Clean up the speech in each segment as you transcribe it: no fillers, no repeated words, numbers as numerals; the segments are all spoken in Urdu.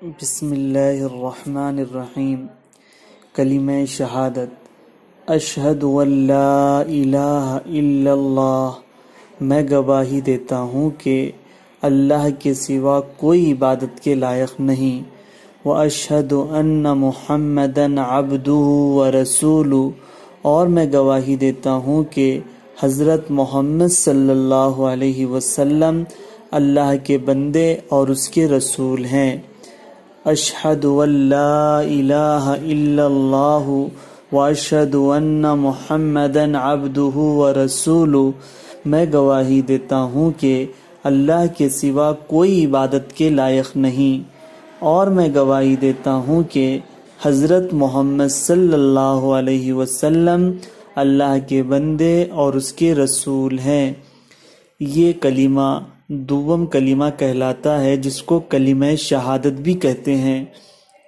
بسم اللہ الرحمن الرحیم۔ کلمہ شہادت۔ اشہد ان لا الہ الا اللہ، میں گواہی دیتا ہوں کہ اللہ کے سوا کوئی عبادت کے لائق نہیں۔ واشہد ان محمدًا عبدہ ورسولہ، اور میں گواہی دیتا ہوں کہ حضرت محمد صلی اللہ علیہ وسلم اللہ کے بندے اور اس کے رسول ہیں۔ اشہد ان لا الہ الا اللہ واشہد ان محمدًا عبدہ ورسولہ، میں گواہی دیتا ہوں کہ اللہ کے سوا کوئی عبادت کے لائق نہیں، اور میں گواہی دیتا ہوں کہ حضرت محمد صلی اللہ علیہ وسلم اللہ کے بندے اور اس کے رسول ہیں۔ یہ کلمہ دوم کلمہ کہلاتا ہے، جس کو کلمہ شہادت بھی کہتے ہیں۔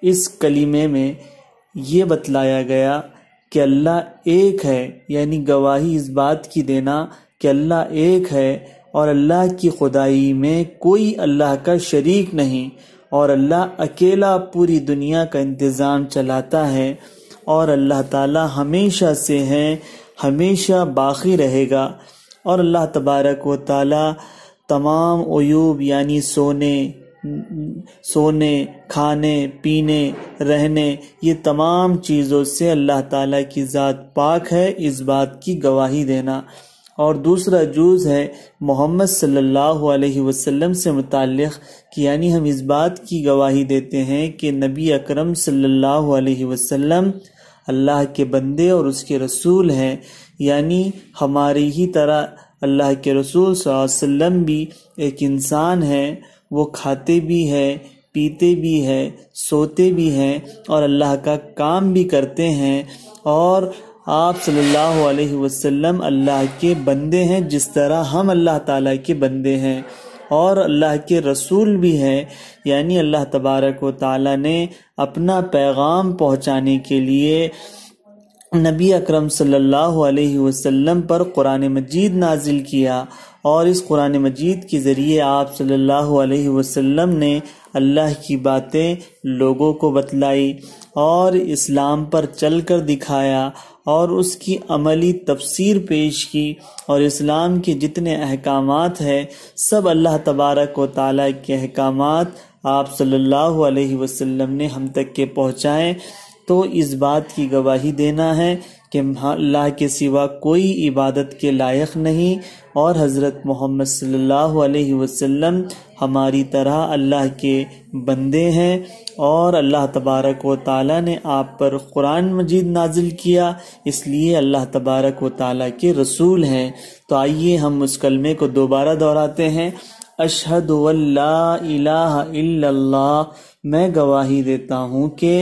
اس کلمے میں یہ بتلایا گیا کہ اللہ ایک ہے، یعنی گواہی اس بات کی دینا کہ اللہ ایک ہے اور اللہ کی خدائی میں کوئی اللہ کا شریک نہیں، اور اللہ اکیلا پوری دنیا کا انتظام چلاتا ہے، اور اللہ تعالی ہمیشہ سے ہے، ہمیشہ باقی رہے گا، اور اللہ تبارک و تعالی تمام عیوب یعنی سونے، کھانے، پینے، رہنے، یہ تمام چیزوں سے اللہ تعالیٰ کی ذات پاک ہے، اس بات کی گواہی دینا۔ اور دوسرا جز ہے محمد صلی اللہ علیہ وسلم سے متعلق، کہ یعنی ہم اس بات کی گواہی دیتے ہیں کہ نبی اکرم صلی اللہ علیہ وسلم اللہ کے بندے اور اس کے رسول ہیں، یعنی ہماری ہی طرح اللہ کے رسول صلی اللہ علیہ وسلم بھی ایک انسان ہے، وہ کھاتے بھی ہیں، پیتے بھی ہیں، سوتے بھی ہیں، اور اللہ کا کام بھی کرتے ہیں، اور آپ صلی اللہ علیہ وسلم اللہ کے بندے ہیں، جس طرح ہم اللہ تعالیٰ کے بندے ہیں، اور اللہ کے رسول بھی ہیں، یعنی اللہ تبارک و تعالیٰ نے اپنا پیغام پہنچانے کے لیے نبی اکرم صلی اللہ علیہ وسلم پر قرآن مجید نازل کیا، اور اس قرآن مجید کے ذریعے آپ صلی اللہ علیہ وسلم نے اللہ کی باتیں لوگوں کو بتلائی، اور اسلام پر چل کر دکھایا، اور اس کی عملی تفسیر پیش کی، اور اسلام کے جتنے احکامات ہیں سب اللہ تبارک و تعالیٰ کے احکامات آپ صلی اللہ علیہ وسلم نے ہم تک کے پہنچائیں۔ تو اس بات کی گواہی دینا ہے کہ اللہ کے سوا کوئی عبادت کے لائق نہیں، اور حضرت محمد صلی اللہ علیہ وسلم ہماری طرح اللہ کے بندے ہیں، اور اللہ تبارک و تعالیٰ نے آپ پر قرآن مجید نازل کیا، اس لیے اللہ تبارک و تعالیٰ کے رسول ہیں۔ تو آئیے ہم اس کلمے کو دوبارہ دہراتے ہیں۔ اشہد ان لا الہ الا اللہ، میں گواہی دیتا ہوں کہ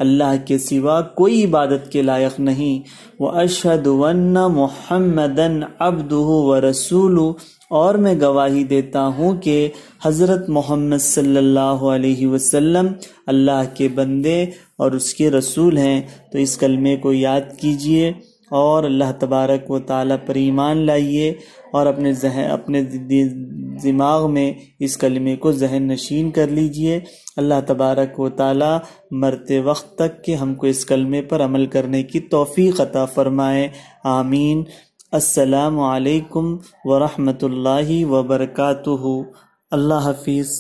اللہ کے سوا کوئی عبادت کے لائق نہیں۔ وَأَشْهَدُ أَنَّ مُحَمَّدًا عَبْدُهُ وَرَسُولُهُ، اور میں گواہی دیتا ہوں کہ حضرت محمد صلی اللہ علیہ وسلم اللہ کے بندے اور اس کے رسول ہیں۔ تو اس کلمے کو یاد کیجئے، اور اللہ تبارک و تعالیٰ پر ایمان لائیے، اور اپنے دماغ میں اس کلمے کو ذہن نشین کر لیجئے۔ اللہ تبارک و تعالیٰ مرتے وقت تک کہ ہم کو اس کلمے پر عمل کرنے کی توفیق عطا فرمائے، آمین۔ السلام علیکم ورحمۃ اللہ وبرکاتہ۔ اللہ حافظ۔